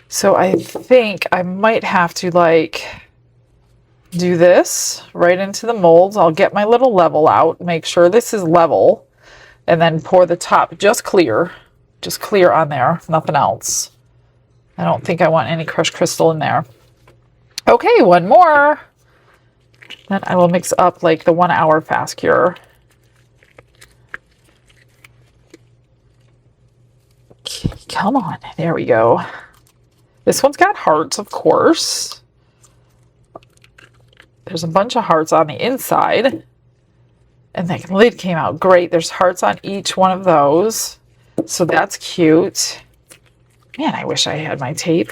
So I think I might have to like do this right into the molds. I'll get my little level out, make sure this is level. And then pour the top just clear on there, nothing else. I don't think I want any crushed crystal in there. Okay, one more. Then I will mix up like the 1 hour fast cure. Okay, come on, there we go. This one's got hearts, of course. There's a bunch of hearts on the inside. And that lid came out great. There's hearts on each one of those. So that's cute. Man, I wish I had my tape.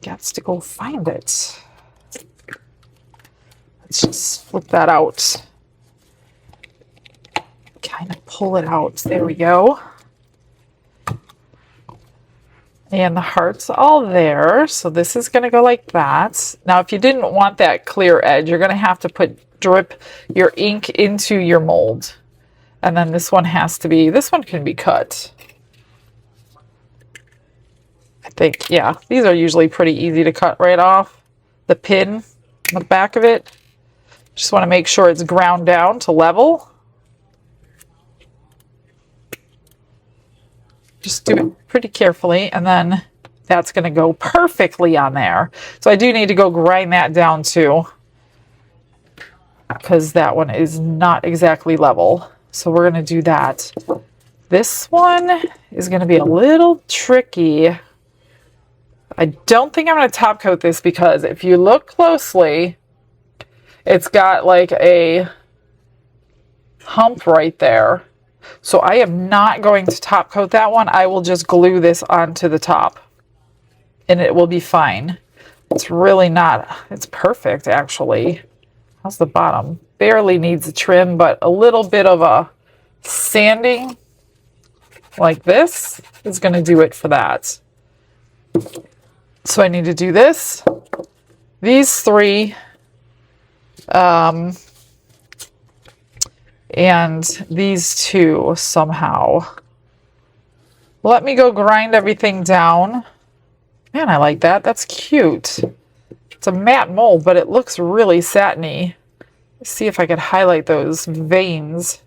Gots to go find it. Let's just flip that out. Kind of pull it out. There we go. And the heart's all there. So this is going to go like that. Now, if you didn't want that clear edge, you're going to have to drip your ink into your mold. And then this one this one can be cut. I think, yeah, these are usually pretty easy to cut right off. The pin on the back of it. Just want to make sure it's ground down to level. Just do it pretty carefully, and then that's going to go perfectly on there. So I do need to go grind that down too, because that one is not exactly level. So we're going to do that. This one is going to be a little tricky. I don't think I'm going to top coat this because if you look closely, it's got like a hump right there. So I am not going to top coat that one. I will just glue this onto the top and it will be fine. It's really not, it's perfect actually. How's the bottom? Barely needs a trim, but a little bit of a sanding like this is going to do it for that. So I need to do this, these three, and these two somehow. Let me go grind everything down. Man, I like that. That's cute. It's a matte mold, but it looks really satiny. Let's see if I could highlight those veins.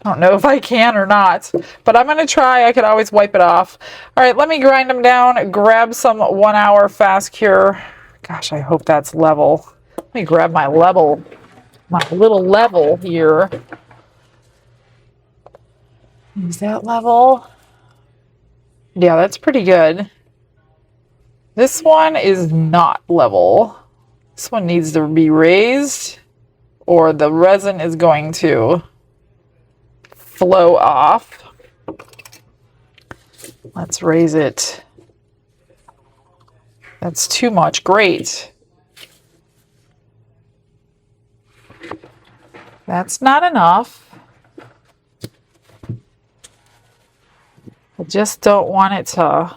I don't know if I can or not, but I'm going to try. I could always wipe it off. All right, let me grind them down, grab some 1 hour fast cure. Gosh, I hope that's level. Let me grab my level, my little level here. Is that level? Yeah, that's pretty good. This one is not level. This one needs to be raised, or the resin is going to flow off. Let's raise it. That's too much. Great. That's not enough. I just don't want it to...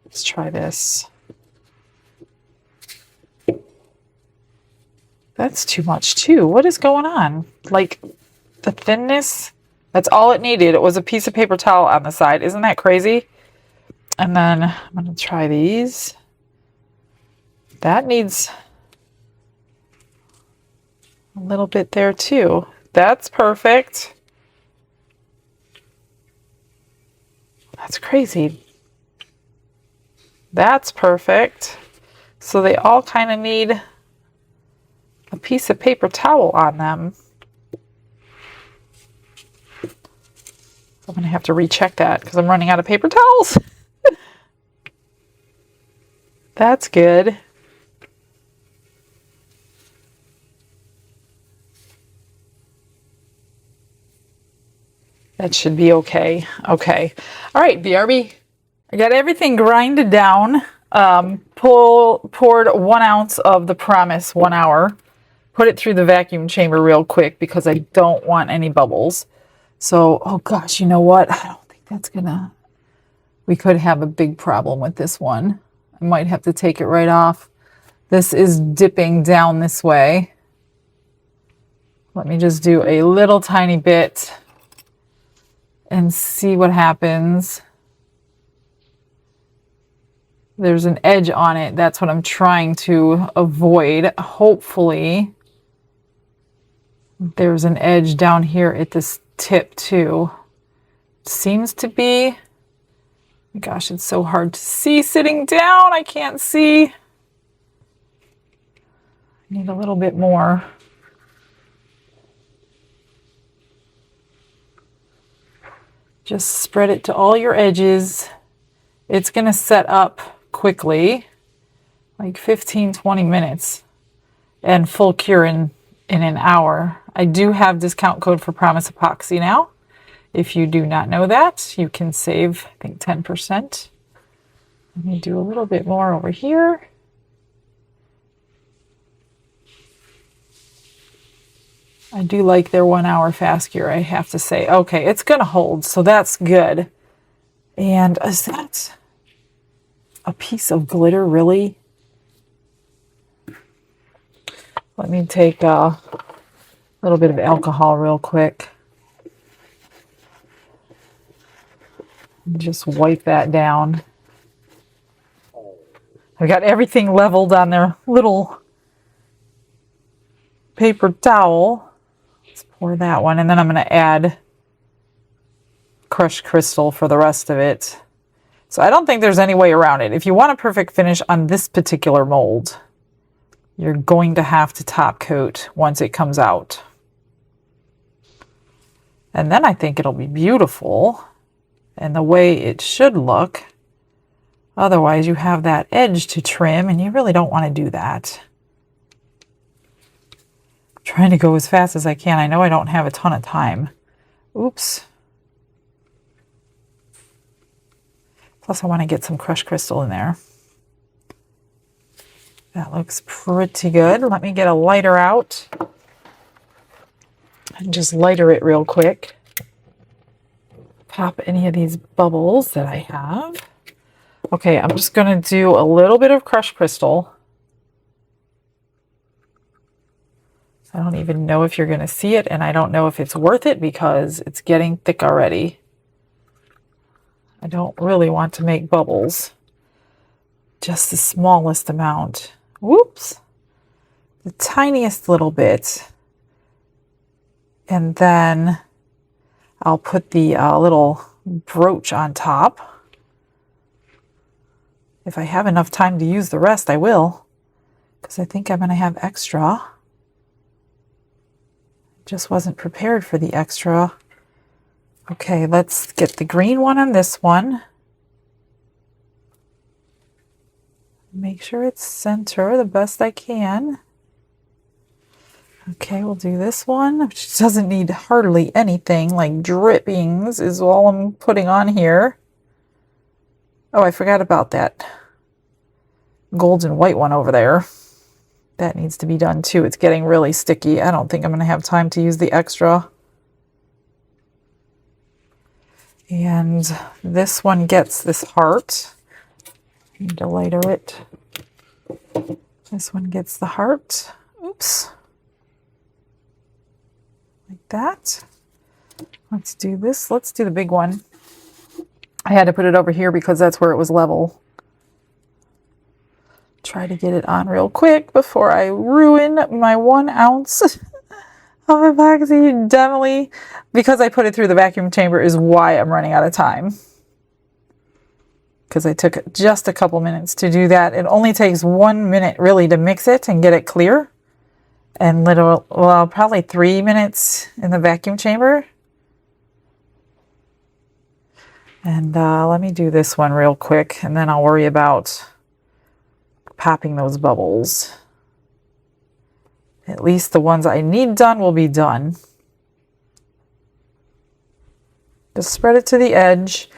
Let's try this. That's too much too. What is going on? Like the thinness, that's all it needed. It was a piece of paper towel on the side. Isn't that crazy? And then I'm going to try these. That needs a little bit there too. That's perfect. That's crazy. That's perfect. So they all kind of need a piece of paper towel on them. I'm going to have to recheck that because I'm running out of paper towels. That's good. That should be okay. Okay. All right, BRB. I got everything grinded down. Poured 1 ounce of the Promise 1 hour. Put it through the vacuum chamber real quick because I don't want any bubbles. So, oh gosh, you know what? I don't think that's gonna... We could have a big problem with this one. I might have to take it right off. This is dipping down this way. Let me just do a little tiny bit and see what happens. There's an edge on it. That's what I'm trying to avoid. Hopefully, there's an edge down here at this tip too. Seems to be. Gosh, it's so hard to see sitting down. I can't see. I need a little bit more. Just spread it to all your edges. It's going to set up quickly, like 15-20 minutes, and full cure in an hour. I do have discount code for Promise Epoxy now. If you do not know that, you can save, I think, 10%. Let me do a little bit more over here. I do like their 1 hour fast cure, I have to say. Okay, it's going to hold, so that's good. And is that a piece of glitter, really? Let me take a little bit of alcohol real quick. Just wipe that down. I've got everything leveled on their little paper towel. Let's pour that one, and then I'm going to add crushed crystal for the rest of it. So I don't think there's any way around it. If you want a perfect finish on this particular mold, you're going to have to top coat once it comes out. And then I think it'll be beautiful and the way it should look. Otherwise, you have that edge to trim, and you really don't want to do that. I'm trying to go as fast as I can. I know I don't have a ton of time. Oops. Plus, I want to get some crushed crystal in there. That looks pretty good. Let me get a lighter out and just lighter it real quick. Pop any of these bubbles that I have. Okay, I'm just going to do a little bit of crushed crystal. I don't even know if you're going to see it, and I don't know if it's worth it because it's getting thick already. I don't really want to make bubbles. Just the smallest amount. Whoops. The tiniest little bit. And then I'll put the little brooch on top. If I have enough time to use the rest, I will, because I think I'm going to have extra. Just wasn't prepared for the extra. Okay, let's get the green one on this one. Make sure it's center the best I can. Okay, we'll do this one, which doesn't need hardly anything, like drippings is all I'm putting on here. Oh, I forgot about that gold and white one over there. That needs to be done too. It's getting really sticky. I don't think I'm going to have time to use the extra. And this one gets this heart. I need to lighter it. This one gets the heart. Oops. Like that. Let's do this. Let's do the big one. I had to put it over here because that's where it was level. Try to get it on real quick before I ruin my 1 ounce of epoxy. Definitely, because I put it through the vacuum chamber is why I'm running out of time. Because I took just a couple minutes to do that. It only takes 1 minute really to mix it and get it clear. And well, probably 3 minutes in the vacuum chamber. And let me do this one real quick, and then I'll worry about popping those bubbles. At least the ones I need done will be done. Just spread it to the edge.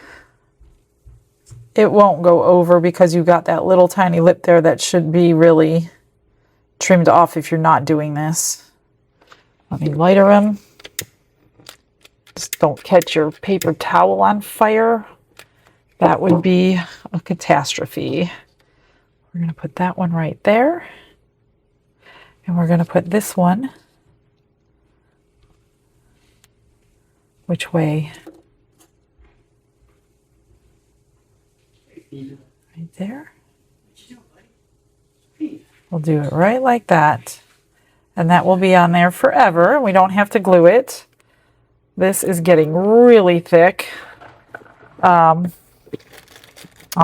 It won't go over because you got that little tiny lip there that should be really trimmed off if you're not doing this. Let me lighter them. Just don't catch your paper towel on fire. That would be a catastrophe. We're going to put that one right there. And we're going to put this one. Which way? Right there. We'll do it right like that. And that will be on there forever. We don't have to glue it. This is getting really thick. I'll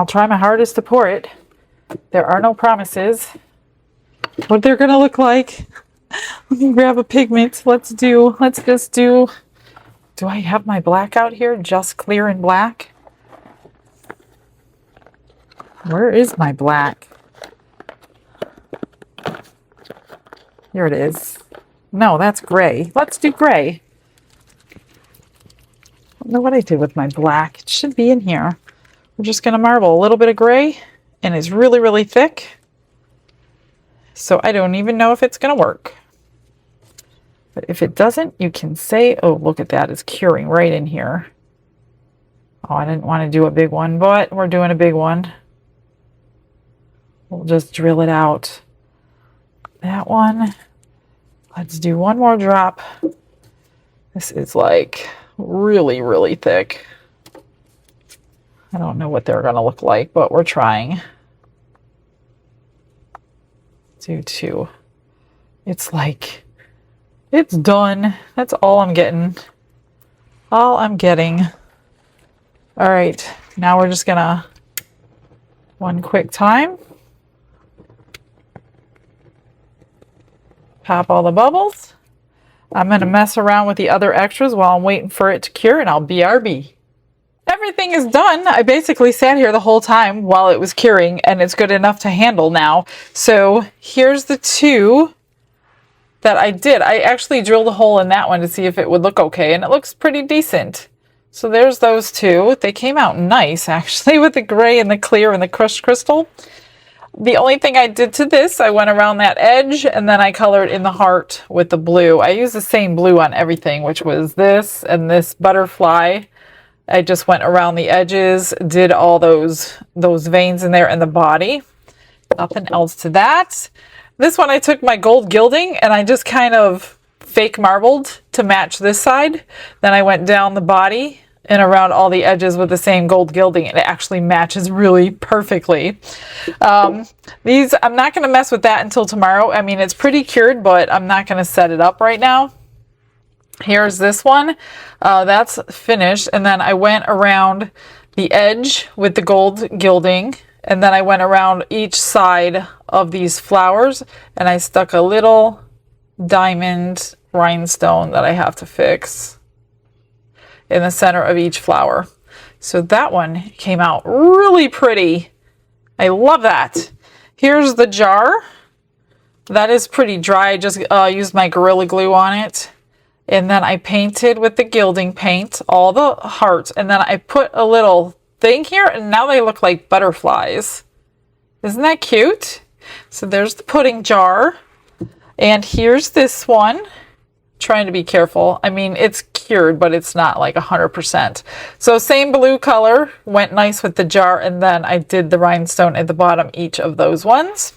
try my hardest to pour it. There are no promises what they're going to look like. Let me grab a pigment. Let's just do I have my black out here? Just clear and black? Where is my black? Here it is. No, that's gray. Let's do gray. I don't know what I did with my black. It should be in here. We're just going to marble a little bit of gray, and it's really, really thick. So I don't even know if it's going to work. But if it doesn't, you can say, oh, look at that. It's curing right in here. Oh, I didn't want to do a big one, but we're doing a big one. We'll just drill it out. That one. Let's do one more drop. This is like really, really thick. I don't know what they're going to look like, but we're trying. Do 2. It's like, it's done. That's all I'm getting. All I'm getting. All right, now we're just gonna, one quick time. Pop all the bubbles. I'm gonna mess around with the other extras while I'm waiting for it to cure, and I'll BRB. Everything is done. I basically sat here the whole time while it was curing, and it's good enough to handle now. So here's the 2 that I did. I actually drilled a hole in that one to see if it would look okay, and it looks pretty decent. So there's those 2. They came out nice, actually, with the gray and the clear and the crushed crystal. The only thing I did to this, I went around that edge, and then I colored in the heart with the blue. I used the same blue on everything, which was this and this butterfly. I just went around the edges, did all those veins in there and the body. Nothing else to that. This one I took my gold gilding and I just kind of fake marbled to match this side. Then I went down the body and around all the edges with the same gold gilding, and it actually matches really perfectly. These, I'm not going to mess with that until tomorrow. I mean, it's pretty cured, but I'm not going to set it up right now. Here's this one. That's finished. And then I went around the edge with the gold gilding And then I went around each side of these flowers and I stuck a little diamond rhinestone that I have to fix in the center of each flower. So that one came out really pretty. I love that. Here's the jar. That is pretty dry. I just used my Gorilla Glue on it. And then I painted with the gilding paint, all the hearts. And then I put a little thing here, and now they look like butterflies. Isn't that cute? So there's the pudding jar. And here's this one. Trying to be careful. I mean, it's cured, but it's not like 100%. So same blue color, went nice with the jar, and then I did the rhinestone at the bottom, each of those ones.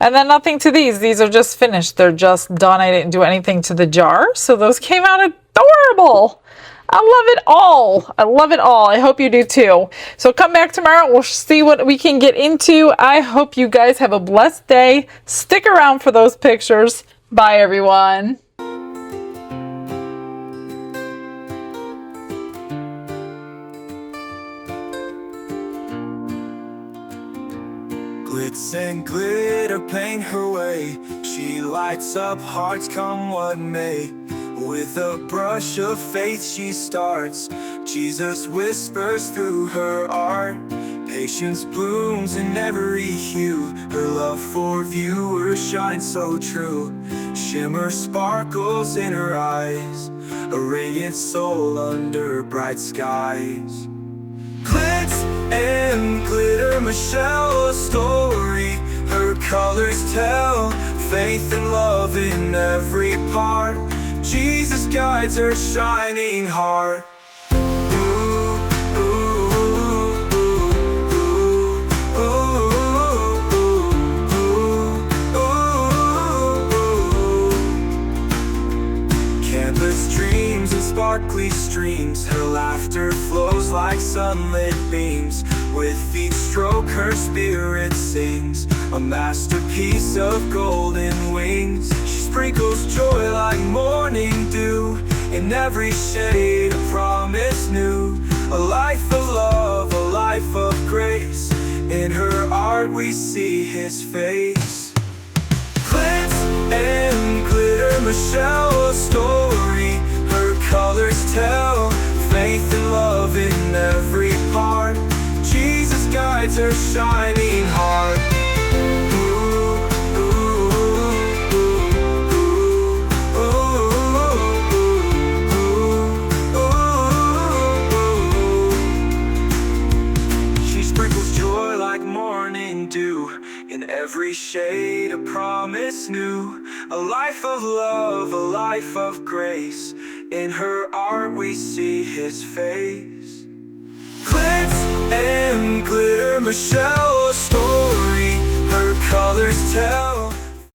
And then nothing to these. These are just finished. They're just done. I didn't do anything to the jar. So those came out adorable. I love it all. I love it all. I hope you do too. So come back tomorrow. We'll see what we can get into. I hope you guys have a blessed day. Stick around for those pictures. Bye, everyone. Glitz and glitter paint her way. She lights up hearts come what may. With a brush of faith she starts. Jesus whispers through her art. Patience blooms in every hue. Her love for viewers shines so true. Shimmer sparkles in her eyes. A radiant soul under bright skies. Glitz and glitter, Michelle, a story. Her colors tell faith and love in every part. Jesus guides her shining heart. Ooh, ooh, ooh, ooh, ooh, ooh. Canvas dreams and sparkly streams. Her laughter flows like sunlit beams. With each stroke her spirit sings, a masterpiece of golden wings. She sprinkles joy like morning dew. In every shade a promise new. A life of love, a life of grace. In her art we see his face. Glitz and glitter, Michelle, a story. Her colors tell faith and love in every part. Jesus guides her shining heart. Ooh, ooh, ooh, ooh, ooh, ooh. She sprinkles joy like morning dew. In every shade a promise new. A life of love, a life of grace. In her art we see his face. Glitz and glitter, Michelle, a story.